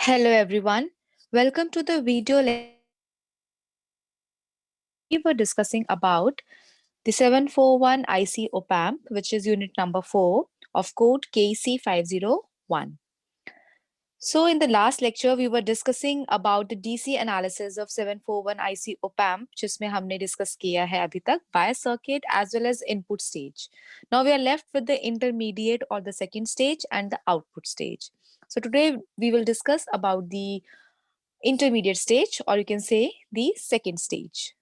Hello everyone. Welcome to the video we were discussing about the 741 IC op-amp, which is unit number 4 of code KC501. So in the last lecture, we were discussing about the DC analysis of 741 IC op-amp, जिसमें हमने discuss किया है अभी तक bias circuit as well as input stage. Now we are left with the intermediate or the second stage and the output stage. So today we will discuss about the intermediate stage, or you can say the second stage.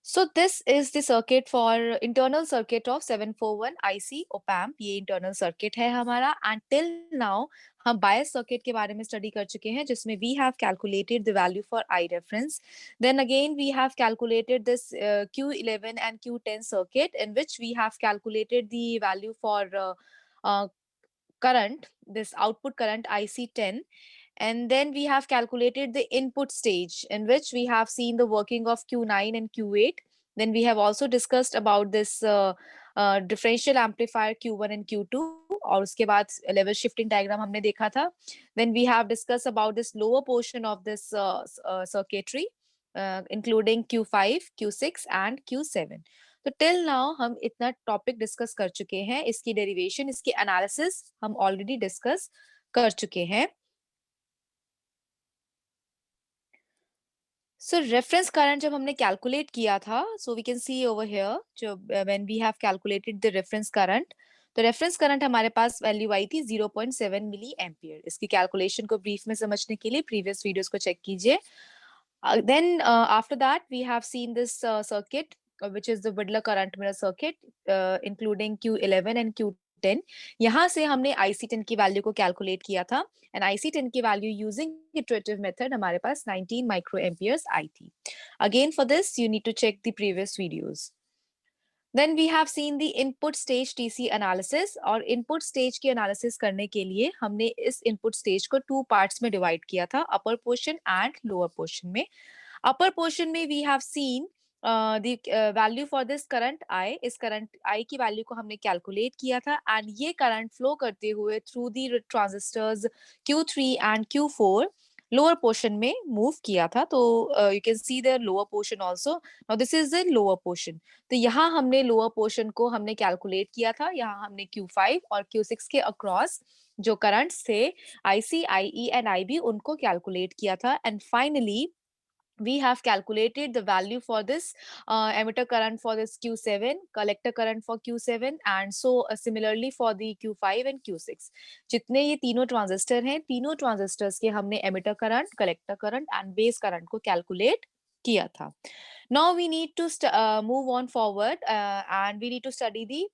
So this is the circuit for internal circuit of 741 IC op-amp. ये internal circuit है हमारा, and till now हम bias circuit के बारे में study कर चुके हैं, जिसमें we have calculated the value for I reference. Then again we have calculated this Q11 and Q10 circuit, in which we have calculated the value for current, this output current IC10. And then we have calculated the input stage, in which we have seen the working of Q9 and Q8. Then we have also discussed about this differential amplifier Q1 and Q2, और उसके बाद level shifting diagram हमने देखा था. Then we have discussed about this lower portion of this circuitry, including Q5, Q6 and Q7. तो till now हम इतना topic discuss कर चुके हैं. इसकी डेरिवेशन, इसकी एनालिसिस हम ऑलरेडी डिस्कस कर चुके हैं. सो रेफरेंस करंट जब हमने कैलकुलेट किया था, so we can see over here, जो when we have calculated the reference current, तो रेफरेंस करंट हमारे पास वैल्यू आई थी 0.7 मिली एम्पियर. इसकी कैलकुलेशन को ब्रीफ में समझने के लिए प्रीवियस वीडियोस को चेक कीजिए. Then after that we have seen this circuit, which is the Widler current mirror circuit, including Q11 and Q10. यहाँ से हमने IC10 की वैल्यू को कैलकुलेट किया था, and IC10 की वैल्यू यूजिंग इटरेटिव मेथड हमारे पास 19 माइक्रो एम्पियर्स आई थी. Again for this you need to check the previous videos. Then we have seen the input stage TC analysis, और input stage की analysis करने के लिए हमने इस input stage को two parts में divide किया था, upper portion and lower portion में. Upper portion में we have seen the value for this current I. इस current I की value को हमने calculate किया था, and ये current flow करते हुए through the transistors Q3 and Q4 lower portion में move किया था. तो you can see the lower portion also. Now this is the lower portion. तो यहाँ हमने लोअर पोर्शन को हमने कैलकुलेट किया था. यहाँ हमने Q5 और Q6 के अक्रॉस जो करंट्स थे IC, IE एंड IB, उनको कैलकुलेट किया था. And finally we have calculated the value for this emitter current for this Q7, collector current for Q7, and so similarly for the Q5 and Q6. जितने ये तीनों transistor हैं, तीनों transistors के हमने emitter current, collector current and base current को calculate किया था. Now we need to move on forward, and we need to study the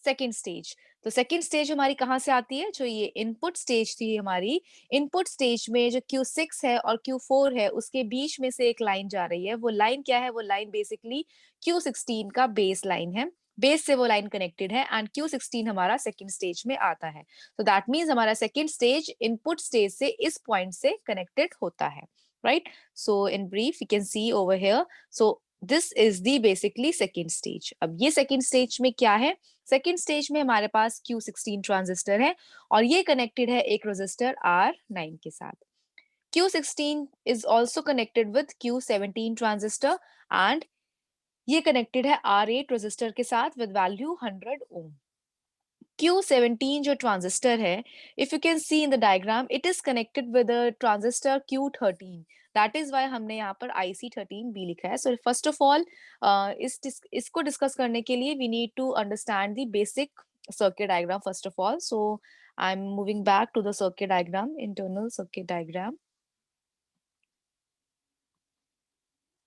second stage. तो सेकेंड स्टेज हमारी कहाँ से आती है? जो ये इनपुट स्टेज थी हमारी, इनपुट स्टेज में जो Q6 है और Q4 है, उसके बीच में से एक लाइन जा रही है. वो लाइन क्या है? वो लाइन बेसिकली Q16 का बेस लाइन है. बेस से वो लाइन कनेक्टेड है, एंड Q16 हमारा सेकेंड स्टेज में आता है. तो दैट मीन्स हमारा सेकेंड स्टेज इनपुट स्टेज से इस पॉइंट से कनेक्टेड होता है. Right? So in brief you can see over here. So this is the basically second stage. अब ये सेकेंड स्टेज में क्या है? सेकेंड स्टेज में हमारे पास Q16 ट्रांजिस्टर है, और ये कनेक्टेड है एक रेजिस्टर R9 के साथ. Q16 is also connected with Q17 transistor, and ये कनेक्टेड है R8 रेजिस्टर के साथ विद वैल्यू 100 ओम. Q17 जो ट्रांजिस्टर है, if you can see in the diagram, it is connected with the transistor Q13. That is why हमने यहाँ पर IC13B लिखा है. So first of all, इसको डिस्कस करने के लिए we need to understand the basic circuit diagram first of all. So I'm moving back to the circuit diagram, internal circuit diagram.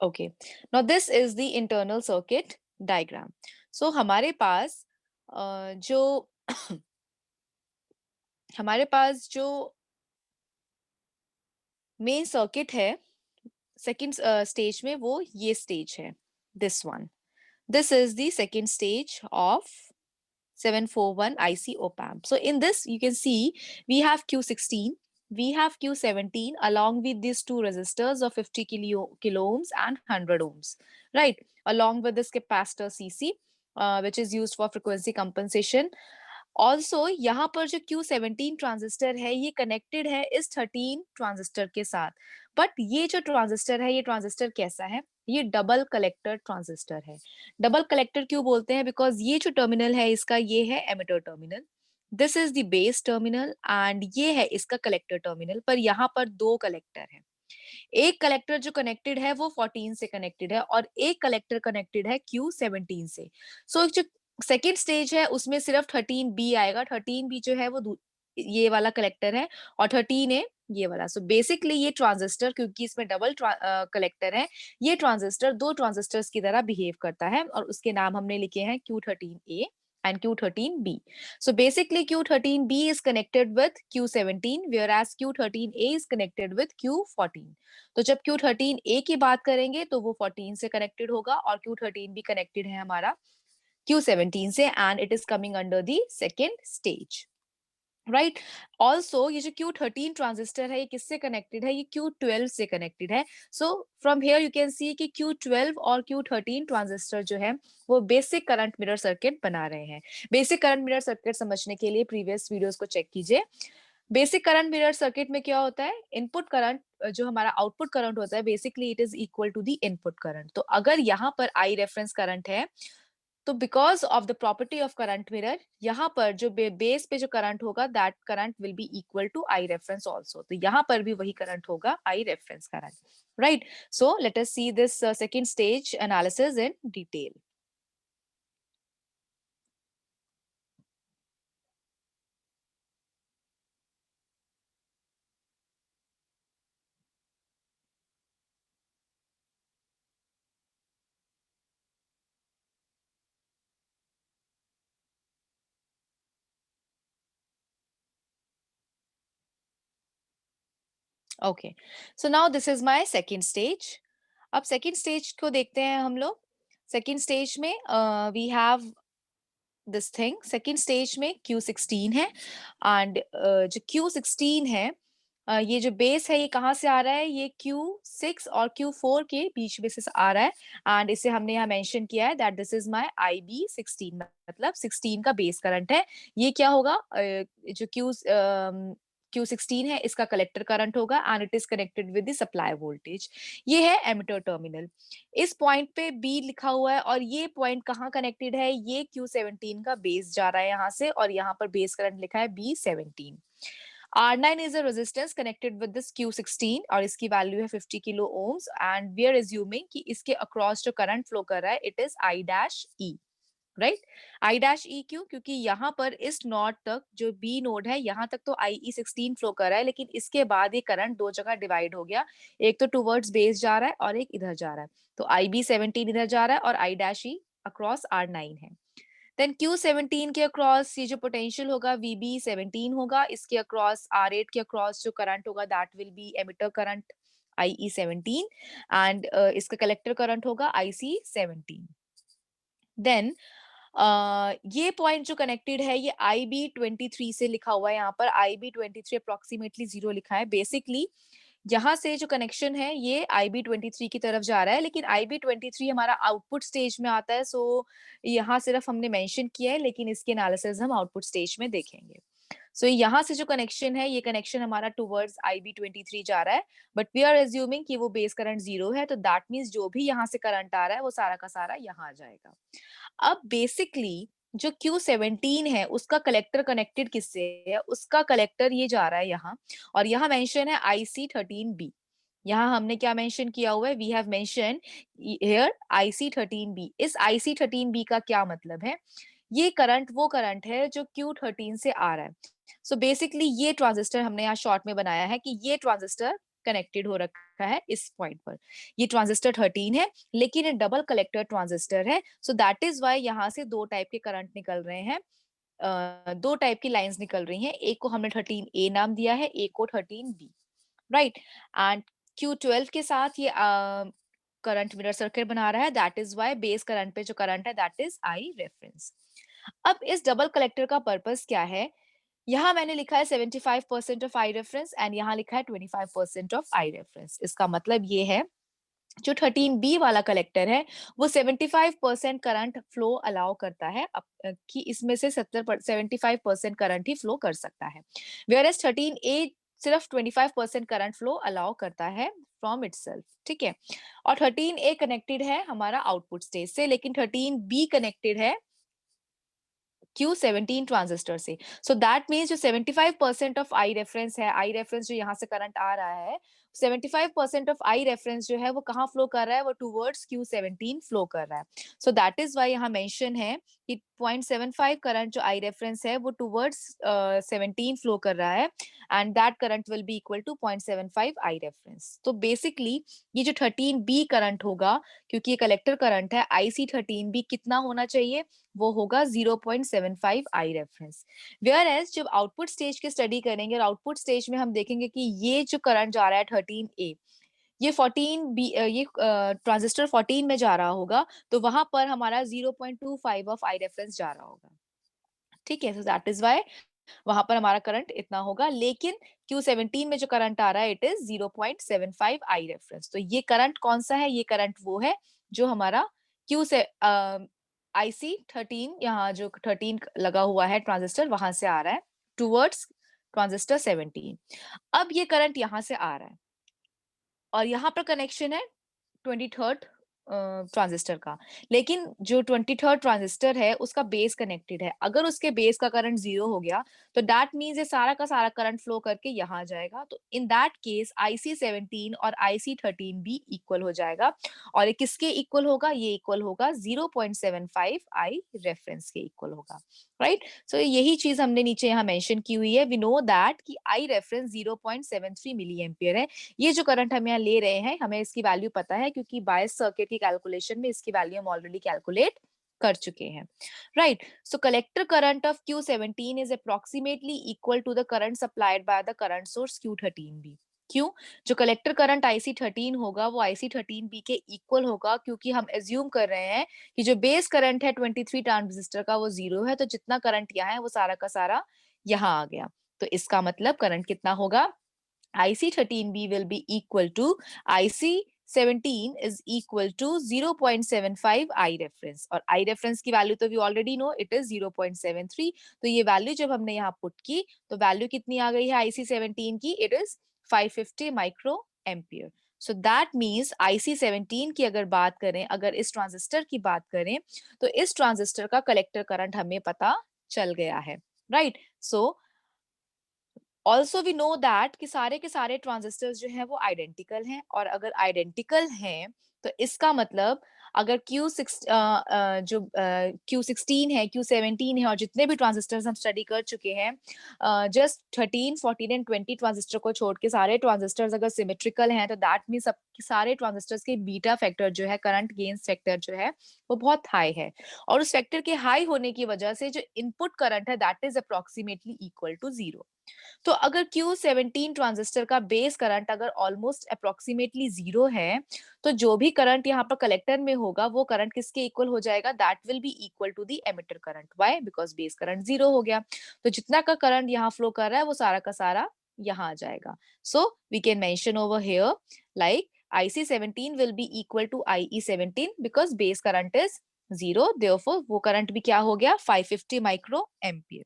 Okay, now this is the internal circuit diagram. So हमारे पास जो हमारे पास जो main circuit है second stage में, वो ये stage है, this one. This is the second stage of 741 IC op-amp. So in this you can see we have Q16, we have Q17 along with these two resistors of 50 kilo ohms and 100 ohms, right? Along with this capacitor CC, which is used for frequency compensation. Also यहाँ पर जो Q17 transistor है ये connected है इस 13 transistor के साथ। But ये जो ट्रांजिस्टर है, ये ट्रांजिस्टर कैसा है? ये डबल कलेक्टर ट्रांजिस्टर है। डबल कलेक्टर क्यों बोलते हैं? बिकॉज ये जो टर्मिनल है इसका, ये है emitter terminal, this is the base terminal and ये है इसका कलेक्टर टर्मिनल। पर यहाँ पर दो कलेक्टर है। एक कलेक्टर जो कनेक्टेड है वो 14 से कनेक्टेड है और एक कलेक्टर कनेक्टेड है Q17 से। सो जो सेकेंड स्टेज है उसमें सिर्फ 13B आएगा। 13B जो है वो ये वाला कलेक्टर है और 13A ये वाला। सो बेसिकली ये ट्रांजिस्टर, क्योंकि इसमें डबल कलेक्टर है, ये ट्रांजिस्टर दो ट्रांजिस्टर्स की तरह बिहेव करता है और उसके नाम हमने लिखे हैं Q13A and Q13B. So basically Q13B is connected with Q17 whereas Q13A is connected with Q14. तो जब Q13A की बात करेंगे तो वो 14 से कनेक्टेड होगा और Q13B कनेक्टेड है हमारा Q17 से and it is coming under the second stage. Right. Also ये जो Q13 ट्रांजिस्टर है ये किससे कनेक्टेड है? ये Q12 से कनेक्टेड है। So from here you can सी कि Q12 और Q13 ट्रांजिस्टर जो है वो बेसिक करंट मिरर सर्किट बना रहे हैं। बेसिक करंट मिरर सर्किट समझने के लिए प्रीवियस वीडियोस को चेक कीजिए। बेसिक करंट मिरर सर्किट में क्या होता है? इनपुट करंट जो हमारा आउटपुट करंट होता है, basically it is equal to the input current. तो अगर यहाँ पर आई रेफरेंस करंट है तो because of the property of current mirror, यहाँ पर जो बेस पे जो करंट होगा that current will be equal to I reference also. तो यहाँ पर भी वही करंट होगा, I reference current. Right. So let us see this second stage analysis in detail. Okay, so now this is my second stage. अब second stage को देखते हैं हम लोग। सेकेंड स्टेज में we have this thing. Second stage में Q16 है and जो Q16 है, ये जो बेस है ये कहाँ से आ रहा है? ये Q6 और Q4 के बीच में से आ रहा है एंड इसे हमने यहाँ मेंशन किया है that this is my IB16, मतलब 16 का बेस करंट है। ये क्या होगा? जो Q16 है इसका कलेक्टर करंट होगा and it is connected with the supply voltage. ये है एमिटर टर्मिनल। इस पॉइंट पे बी लिखा हुआ है और ये पॉइंट कहाँ कनेक्टेड है? ये Q17 का बेस जा रहा है यहाँ से और यहाँ पर बेस करंट लिखा है B17। R9 is a resistance connected with this Q16 और इसकी वैल्यू है 50 kilo ohms and we are assuming कि इसके अक्रॉस जो करंट फ्लो कर रहा है it is I dash E। Right. I dash E क्यों? क्योंकि यहाँ पर इस नोड तक जो बी नोड है यहाँ तक तो IE16 फ्लो कर रहा है, लेकिन इसके बाद ये करंट दो जगह डिवाइड हो गया। एक तो टूवर्ड्स बेस जा रहा है और एक इधर जा रहा है। तो IB17 इधर जा रहा है और आई डैश ई अक्रॉस R9 है। देन Q17 के अक्रॉस ये जो पोटेंशियल होगा VB17 होगा। इसके अक्रॉस R8 के अक्रॉस जो करंट होगा that will B emitter current IE17 and इसका कलेक्टर करंट होगा IC17। देन ये पॉइंट जो कनेक्टेड है ये IB23 से लिखा हुआ है। यहाँ पर IB23 अप्रोक्सीमेटली 0 लिखा है। बेसिकली यहाँ से जो कनेक्शन है ये IB23 की तरफ जा रहा है, लेकिन IB23 हमारा आउटपुट स्टेज में आता है। सो यहाँ सिर्फ हमने मेंशन किया है, लेकिन इसके एनालिसिस हम आउटपुट स्टेज में देखेंगे। सो यहाँ से जो कनेक्शन है ये कनेक्शन हमारा टुवर्ड्स IB23 जा रहा है, बट वी आर एज्यूमिंग कि वो बेस करंट 0 है। तो दैट मीन्स जो भी यहाँ से करंट आ रहा है वो सारा का सारा यहाँ आ जाएगा। अब बेसिकली जो Q17 है उसका कलेक्टर कनेक्टेड किससे है? उसका कलेक्टर ये जा रहा है यहाँ और यहाँ मेंशन है IC13B। यहाँ हमने क्या मेंशन किया हुआ है? We have mention here IC13B। इस IC13B का क्या मतलब है? ये करंट वो करंट है जो Q13 से आ रहा है। सो बेसिकली ये ट्रांजिस्टर हमने यहाँ शॉर्ट में बनाया है कि ये ट्रांजिस्टर कनेक्टेड हो रखा है इस पॉइंट पर। ये ट्रांजिस्टर 13 है लेकिन ये डबल कलेक्टर ट्रांजिस्टर है। सो दैट इज वाई यहाँ से दो टाइप के करंट निकल रहे हैं। दो टाइप की लाइंस निकल रही हैं। एक को हमने 13A नाम दिया है, एक को 13B। राइट। एंड Q12 के साथ ये करंट मिरर सर्किट बना रहा है। That is why base current पे जो करंट है दैट इज आई रेफरेंस। अब इस डबल कलेक्टर का पर्पस क्या है? यहाँ मैंने लिखा है 75% ऑफ आई रेफरेंस एंड यहाँ लिखा है 25% ऑफ आई रेफरेंस। इसका मतलब ये है जो 13B वाला कलेक्टर है वो 75% करंट फ्लो अलाउ करता है कि इसमें से 75% करंट ही फ्लो कर सकता है, वेयर एज 13A सिर्फ 25% करंट फ्लो अलाउ करता है फ्रॉम इटसेल्फ, ठीक है। और 13A कनेक्टेड है हमारा आउटपुट स्टेज से, लेकिन 13B कनेक्टेड है Q17 ट्रांजिस्टर से। सो दैट मीन्स जो 75% ऑफ आई रेफरेंस है, आई रेफरेंस जो यहाँ से करंट आ रहा है, 75% ऑफ आई रेफरेंस जो है वो कहाँ फ्लो कर रहा है, वो टूवर्ड्स Q17 फ्लो कर रहा है। सो दैट इज वाई यहाँ मेंशन है कि 0.75 करंट जो आई रेफरेंस है वो टूवर्ड्स 17 फ्लो कर रहा है, and that current will be equal to 0.75 I reference. तो बेसिकली ये जो 13B करंट होगा, क्योंकि ये कलेक्टर करंट है, IC13B कितना होना चाहिए, वो होगा 0.75 आई रेफरेंस। वेयर एज जब आउटपुट स्टेज की स्टडी करेंगे और आउटपुट स्टेज में हम देखेंगे कि ये जो करंट जा रहा है 13A, ये 14B, ये ट्रांजिस्टर 14 में जा रहा होगा, तो वहां पर हमारा 0.25 ऑफ आई रेफरेंस जा रहा होगा, ठीक है। सो दैट इज वाई वहां पर हमारा करंट इतना होगा, लेकिन Q17 में जो करंट आ रहा है इट इज 0.75 आई रेफरेंस। तो ये करंट कौन सा है, ये करंट वो है जो हमारा Q से IC13, यहाँ जो 13 लगा हुआ है ट्रांजिस्टर, वहां से आ रहा है टूवर्ड्स ट्रांजिस्टर 17। अब ये करंट यहाँ से आ रहा है और यहाँ पर कनेक्शन है 23rd ट्रांजिस्टर का, लेकिन जो 23rd ट्रांजिस्टर है उसका बेस कनेक्टेड है। अगर उसके बेस का करंट 0 हो गया तो दैट मीन्स ये सारा का सारा करंट फ्लो करके यहाँ जाएगा। तो इन दैट केस IC17 और IC13 भी इक्वल हो जाएगा, और ये किसके इक्वल होगा, ये इक्वल होगा 0.75 आई रेफरेंस के इक्वल होगा, राइट। सो यही चीज हमने नीचे यहाँ मेंशन की हुई है। वी नो दैट कि आई रेफरेंस 0.73 मिली एम्पियर है। ये जो करंट हम यहाँ ले रहे हैं, हमें इसकी वैल्यू पता है क्योंकि बायस सर्किट की कैलकुलेशन में इसकी वैल्यू हम ऑलरेडी कैलकुलेट कर चुके हैं, right. So collector current of Q17 is approximately equal to the current supplied by the current source Q13B। क्यों? जो कलेक्टर करंट IC13 होगा वो IC13B के इक्वल होगा, क्योंकि हम एज्यूम कर रहे हैं कि जो बेस करंट है 23 ट्रांजिस्टर का वो 0 है, तो जितना करंट यहाँ है वो सारा का सारा यहाँ आ गया। तो इसका मतलब करंट कितना होगा, IC13B will be equal to IC17 is equal to 0.75 I reference, और I reference की वैल्यू तो we already know it is 0.73। तो ये वैल्यू जब हमने यहाँ पुट की तो वैल्यू कितनी आ गई है IC17 की, it is 550 micro ampere. So that means IC17 की अगर बात करें, अगर इस ट्रांजिस्टर की बात करें, तो इस ट्रांजिस्टर का कलेक्टर करंट हमें पता चल गया है, right. So also we know that कि सारे के सारे ट्रांजिस्टर्स जो हैं वो आइडेंटिकल हैं, और अगर आइडेंटिकल हैं तो इसका मतलब अगर जो Q16 है, Q17 है, और जितने भी ट्रांजिस्टर्स हम स्टडी कर चुके हैं, जस्ट 13, 14 एंड 20 ट्रांजिस्टर को छोड़ के सारे ट्रांजिस्टर्स अगर सिमेट्रिकल हैं, तो दैट मीन सब सारे ट्रांजिस्टर्स के बीटा फैक्टर जो है, करंट गेन्स फैक्टर जो है, वो बहुत हाई है। और उस फैक्टर के हाई होने की वजह से जो इनपुट करंट है that is approximately equal to 0। तो अगर Q17 ट्रांजिस्टर का बेस करंट अगर ऑलमोस्ट अप्रोक्सीमेटली 0 है, तो जो भी करंट यहाँ पर कलेक्टर में होगा वो करंट किसके इक्वल हो जाएगा, that will be equal to the emitter current. Why? Because base current 0 हो गया, तो जितना का करंट यहाँ फ्लो कर रहा है वो सारा का सारा यहाँ आ जाएगा। So we can mention over here like IC17 will be equal to IE17 because base current is 0, therefore वो करंट भी क्या हो गया, 550 micro ampere.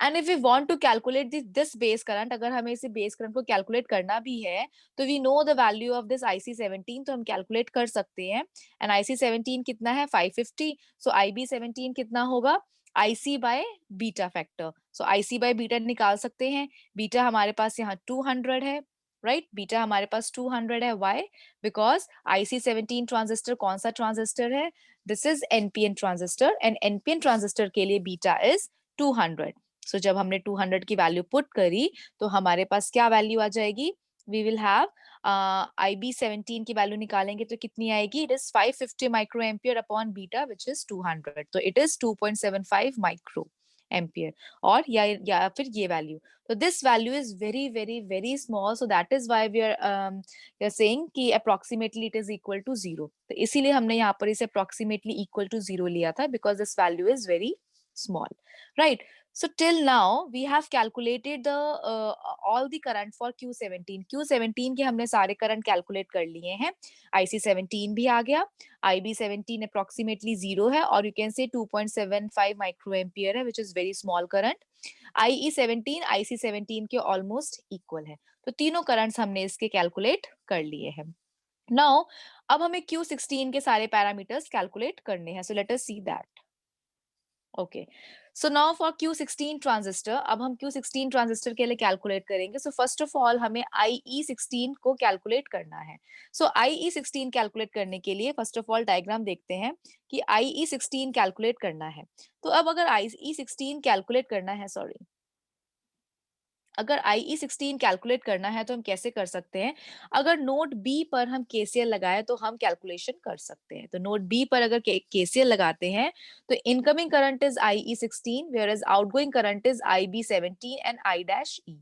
And if we want to calculate this base current, अगर हमें इसे बेस करंट को calculate करना भी है, तो we know the value of this IC17, तो हम कैलकुलेट कर सकते हैं। एंड IC17 कितना है, 550। सो IB17 कितना होगा, IC by beta factor. So IC by beta निकाल सकते हैं। बीटा हमारे पास यहाँ 200 है, राइट। बीटा हमारे पास 200 है। व्हाई? बिकॉज IC17 ट्रांजिस्टर कौन सा ट्रांजिस्टर है, this is NPN transistor, and NPN transistor के लिए बीटा इज 200। सो जब हमने 200 की वैल्यू पुट करी तो हमारे पास क्या वैल्यू आ जाएगी, वी विल हैव IB17 की वैल्यू निकालेंगे तो कितनी आएगी, it is 550 micro ampere upon beta which is 200, तो इट इज 2.75 माइक्रो एम्पियर। और या फिर ये वैल्यू, तो this value is very very very small, so that is why we are saying कि approximately it is equal to 0। तो इसीलिए हमने यहाँ पर इसे अप्रोक्सीमेटली इक्वल टू 0 लिया था, because this value is very small, right. So till now we have calculated the all the current for Q17. Q17 के हमने सारे करंट कैलकुलेट कर लिए हैं. IC17 भी आ गया. IB17 approximately 0 है और you can say 2.75 microampere है, which is very small current. IE17 IC17 के almost equal है. तो तीनों करंट्स हमने इसके कैलकुलेट कर लिए हैं. Now अब हमें Q16 के सारे पैरामीटर्स कैलकुलेट करने हैं. So let us see that. Okay. So now for Q16 transistor, अब हम Q16 ट्रांजिस्टर के लिए कैलकुलेट करेंगे. So first of all हमें IE16 को कैलकुलेट करना है. So IE16 कैलकुलेट करने के लिए फर्स्ट ऑफ ऑल डायग्राम देखते हैं कि IE16 कैलकुलेट करना है. तो अब अगर IE16 कैलकुलेट करना है, सॉरी, अगर IE16 कैलकुलेट करना है तो हम कैसे कर सकते हैं? अगर नोड बी पर हम केसीएल लगाए तो हम कैलकुलेशन कर सकते हैं. तो नोड बी पर अगर केसीएल लगाते हैं तो incoming current is IE16 whereas outgoing current is IB17 and I-E.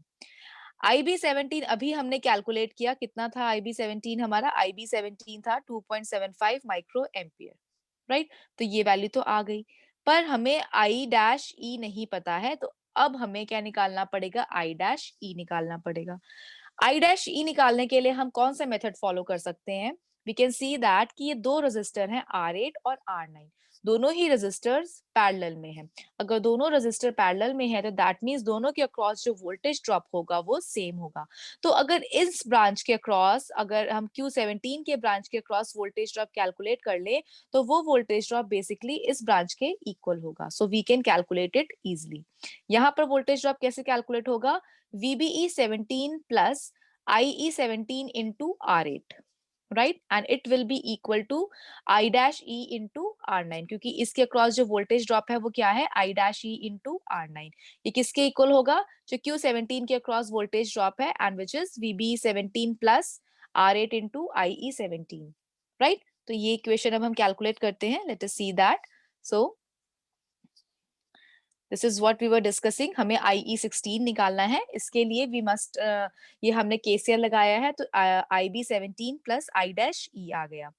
IB17 अभी हमने कैलकुलेट किया, कितना था IB17 हमारा? IB17 था 2.75 माइक्रो एम्पियर, राइट? तो ये वैल्यू तो आ गई, पर हमें I-E नहीं पता है. तो अब हमें क्या निकालना पड़ेगा? I-E निकालना पड़ेगा. I-E निकालने के लिए हम कौन सा मेथड फॉलो कर सकते हैं? वी कैन सी दैट कि ये दो रेजिस्टर हैं R8 और R9, दोनों ही रेजिस्टर्स पैरेलल में हैं. अगर दोनों रेजिस्टर पैरेलल में है तो दैट मींस दोनों के अक्रॉस जो वोल्टेज ड्रॉप होगा वो सेम होगा. तो अगर इस ब्रांच के अक्रॉस, अगर हम Q17 के ब्रांच के अक्रॉस वोल्टेज ड्रॉप कैलकुलेट कर ले तो वो वोल्टेज ड्रॉप बेसिकली इस ब्रांच के इक्वल होगा. So we can calculate it easily. यहाँ पर वोल्टेज ड्रॉप कैसे कैलकुलेट होगा? VBE17 plus IE17 into R8, right, and it will be equal to I-E into R9, क्योंकि इसके अक्रॉस जो वोल्टेज ड्रॉप है वो क्या है? I-E into R9. ये किसके इक्वल होगा? जो Q17 के अक्रॉस वोल्टेज ड्रॉप है and which is VBE17 plus R8 into IE17, right? तो ये इक्वेशन अब हम कैलकुलेट करते हैं. Let us see that. So this is what we were discussing. हमें IE16 निकालना है. इसके लिए वी मस्ट ये हमने केसीएल लगाया है तो IB17 प्लस I-E आ गया.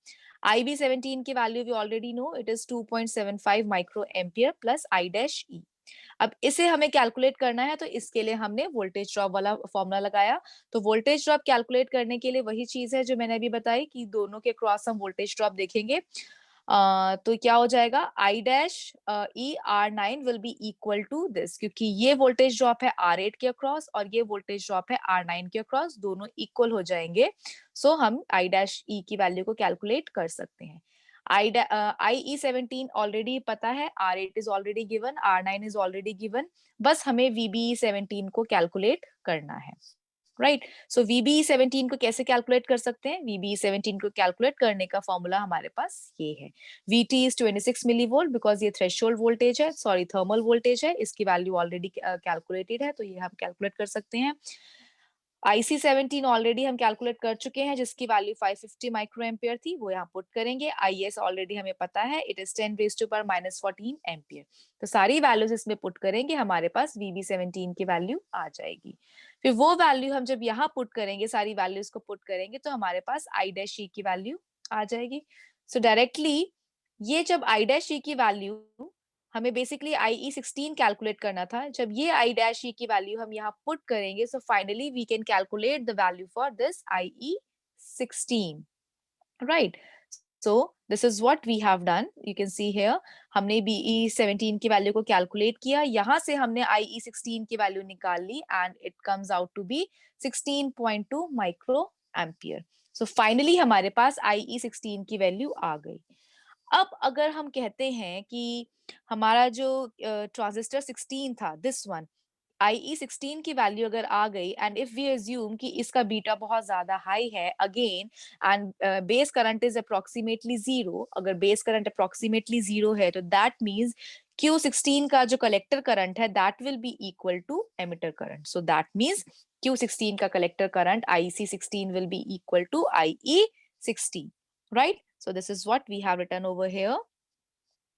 IB17 की value we already know, it is 2.75 micro ampere plus I-E. अब इसे हमें कैलकुलेट करना है तो इसके लिए हमने वोल्टेज ड्रॉप वाला फॉर्मूला लगाया. तो वोल्टेज ड्रॉप कैलकुलेट करने के लिए वही चीज है जो मैंने अभी बताई कि दोनों के क्रॉस हम वोल्टेज ड्रॉप देखेंगे. तो क्या हो जाएगा? I-E R9 will be equal to this, क्योंकि ये वोल्टेज ड्रॉप है R8 के अक्रॉस और ये वोल्टेज ड्रॉप है R9 के अक्रॉस, दोनों इक्वल हो जाएंगे. सो हम I-E की वैल्यू को कैलकुलेट कर सकते हैं. IE17 ऑलरेडी पता है, R8 is already given, R9 is already given. बस हमें VBE17 को कैलकुलेट करना है, राइट? सो VBE17 को कैसे कैलकुलेट कर सकते हैं? VBE17 को कैलकुलेट करने का फॉर्मूला हमारे पास ये है. VT इज 26 मिलीवोल्ट बिकॉज ये थ्रेशोल्ड वोल्टेज है, सॉरी थर्मल वोल्टेज है. इसकी वैल्यू ऑलरेडी कैलकुलेटेड है तो ये हम कैलकुलेट कर सकते हैं. IC17 ऑलरेडी हम कैलकुलेट कर चुके हैं जिसकी वैल्यू 550 माइक्रो एम्पियर थी, वो यहाँ पुट करेंगे. IS ऑलरेडी हमें पता है, it is 10 raise to power -14 ampere. तो सारी वैल्यूज इसमें पुट करेंगे, हमारे पास VB17 की वैल्यू आ जाएगी. फिर वो वैल्यू हम जब यहाँ पुट करेंगे, सारी वैल्यूज को पुट करेंगे तो हमारे पास I-E की वैल्यू आ जाएगी. सो डायरेक्टली ये जब I-E की वैल्यू हमें बेसिकली IE16 कैलकुलेट करना था, जब ये I-E की वैल्यू हम यहाँ पुट करेंगे so finally we can calculate the value for this IE16, right? So this is what we have done. You can see here हमने BE17 की वैल्यू को कैलकुलेट किया, यहाँ से हमने IE16 की वैल्यू निकाल ली and it comes out to be 16.2 micro ampere. So finally हमारे पास IE16 की वैल्यू आ गई. अब अगर हम कहते हैं कि हमारा जो ट्रांजिस्टर 16 था, दिस वन, IE16 की वैल्यू अगर आ गई एंड इफ वी अज्यूम कि इसका बीटा बहुत ज्यादा हाई है again and base current is approximately zero, अगर बेस करंट अप्रोक्सीमेटली जीरो है तो दैट मींस Q16 का जो कलेक्टर करंट है that will be equal to emitter current. So that means Q16 का collector current IC16 will be equal to IE16, right? So this is what we have written over here.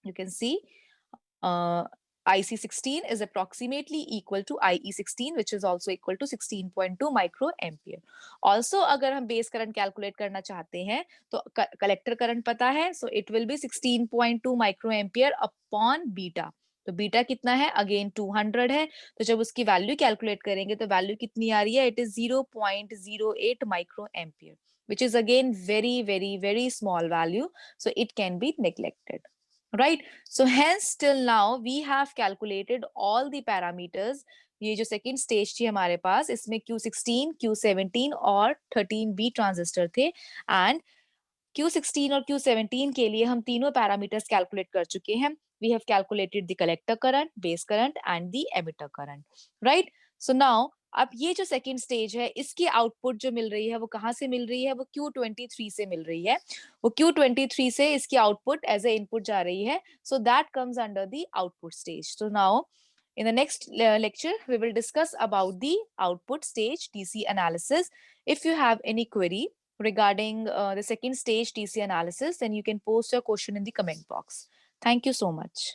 You can see IC16 is approximately equal to IE16, which is also equal to 16.2 microampere. Also, अगर हम base current calculate करना चाहते हैं तो collector current पता है, so it will be 16.2 microampere upon beta. तो beta कितना है, अगेन 200 है, तो जब उसकी वैल्यू कैलकुलेट करेंगे तो वैल्यू कितनी आ रही है, it is 0.08 micro ampere, which is again very small value, so it can be neglected, right? So hence till now we have calculated all the parameters. ये जो सेकेंड स्टेज थी हमारे पास, इसमें Q16, Q17 और 13B transistor थे, and Q16 और Q17 के लिए हम तीनों पैरामीटर्स कैलकुलेट कर चुके हैं. We have calculated the collector current, base current and the emitter current, right? So now अब ये जो सेकेंड स्टेज है, इसकी आउटपुट जो मिल रही है वो कहाँ से मिल रही है, वो Q23 से मिल रही है. वो Q23 से इसकी आउटपुट एज ए इनपुट जा रही है, so that comes under the output stage. So now in the next lecture we will discuss about the output stage DC analysis. If you have any query regarding the second stage TC analysis, then you can post your question in the comment box. Thank you so much.